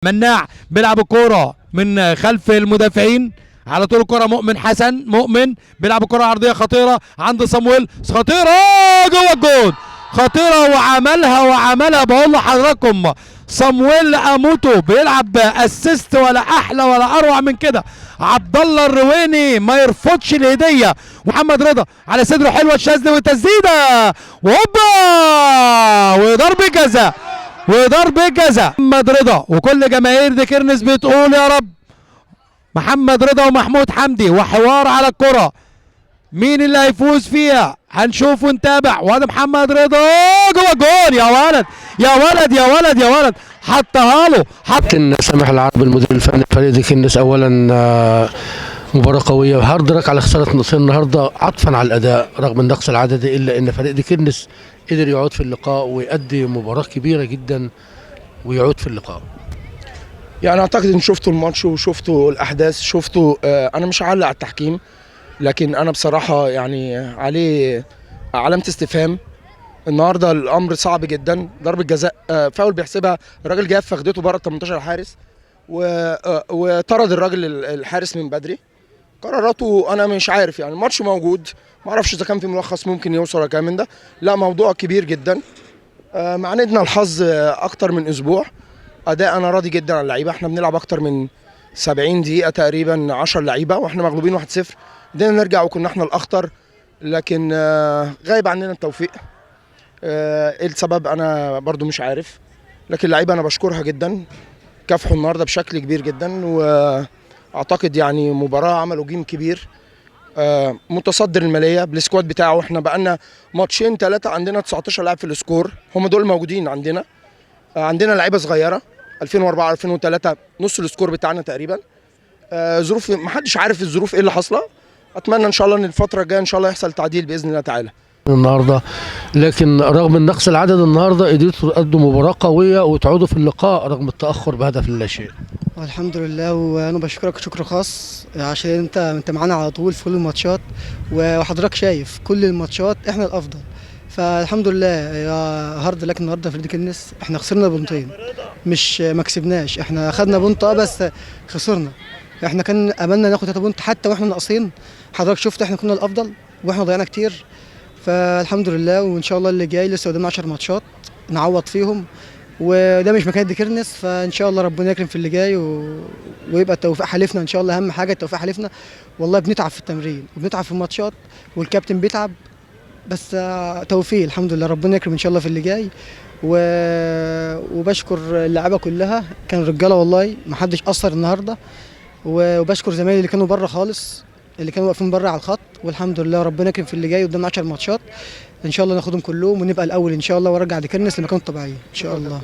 مناع بيلعب الكوره من خلف المدافعين على طول. الكره مؤمن حسن، مؤمن بيلعب الكره عرضيه خطيره عند صامويل، خطيره جوه الجون، خطيره وعملها بقول لحضراتكم صامويل اموتو بيلعب اسيست، ولا احلى ولا اروع من كده. عبد الله الرويني ما يرفضش الهديه. محمد رضا على صدره حلوه الشاذلي والتسديده وهوبا وضرب جزاء محمد رضا. وكل جماهير ديكيرنس بتقول يا رب. محمد رضا ومحمود حمدي وحوار على الكرة، مين اللي هيفوز فيها هنشوف ونتابع. وادي محمد رضا جوه الجون، يا ولد يا ولد يا ولد يا ولد، حطها له. كابتن سامح العربي المدير الفني فريق ديكيرنس، اولا مباراة قوية، هارد لك على خسارة نصير النهارده عطفا على الاداء رغم النقص العددي، الا ان فريق ديكيرنس قدر يعود في اللقاء ويؤدي مباراة كبيرة جدا ويعود في اللقاء. يعني اعتقد ان شفتوا الماتش وشفتوا الاحداث، شفتوا انا مش هعلق على التحكيم، لكن انا بصراحه يعني عليه علامه استفهام. النهارده الامر صعب جدا، ضربه جزاء فاول بيحسبها الراجل، جاب فخدته بره 18 الحارس وطرد الراجل الحارس من بدري. قراراته انا مش عارف، يعني الماتش موجود، ما اعرفش اذا كان في ملخص ممكن يوصل ولا كام من ده، لا موضوع كبير جدا. معاندنا الحظ اكتر من اسبوع. اداء انا راضي جدا عن اللعيبه، احنا بنلعب اكتر من 70 دقيقه تقريبا، 10 لعيبه واحنا مغلوبين 1-0، بدنا نرجع وكنا احنا الاخطر، لكن غايب عننا التوفيق. ايه السبب انا برضو مش عارف، لكن اللعيبه انا بشكرها جدا، كافحوا النهارده بشكل كبير جدا، واعتقد يعني مباراه عملوا جيم كبير. متصدر الماليه بالسكواد بتاعه، احنا بقالنا ماتشين ثلاثه عندنا 19 لاعب في السكور، هم دول موجودين عندنا. عندنا لعيبه صغيره 2004 2003 نص السكور بتاعنا تقريبا. ظروف ما حدش عارف الظروف ايه اللي حاصله. اتمنى ان شاء الله ان الفتره الجايه ان شاء الله يحصل تعديل باذن الله تعالى النهارده، لكن رغم النقص العدد النهارده قدرتوا تقدموا مباراه قويه وتعودوا في اللقاء رغم التاخر بهدف لا شيء. الحمد لله، وانا بشكرك شكر خاص عشان انت معانا على طول في كل الماتشات، وحضرتك شايف كل الماتشات احنا الافضل، فالحمد لله يا هارد لك. النهارده في ديكيرنس احنا خسرنا بنطين، مش ما كسبناش، احنا خدنا بنط بس خسرنا. احنا كان املنا ناخد 3 بنط حتى واحنا ناقصين، حضرتك شفت احنا كنا الافضل واحنا ضيعنا كتير، فالحمد لله. وان شاء الله اللي جاي لسه قدامنا 10 ماتشات نعوض فيهم، وده مش مكان ديكيرنس، فان شاء الله ربنا يكرم في اللي جاي ويبقى التوفيق حليفنا ان شاء الله. اهم حاجه التوفيق حليفنا، والله بنتعب في التمرين وبنتعب في الماتشات والكابتن بيتعب، بس توفيق الحمد لله، ربنا يكرم ان شاء الله في اللي جاي. وبشكر اللعيبه كلها، كانوا رجاله والله ما حدش قصر النهارده، وبشكر زمايلي اللي كانوا بره خالص، اللي كانوا واقفين بره على الخط، والحمد لله ربنا يكرم في اللي جاي. قدامنا 10 ماتشات ان شاء الله ناخدهم كلهم ونبقى الاول ان شاء الله، وارجع ديكيرنس لمكانه الطبيعي ان شاء الله.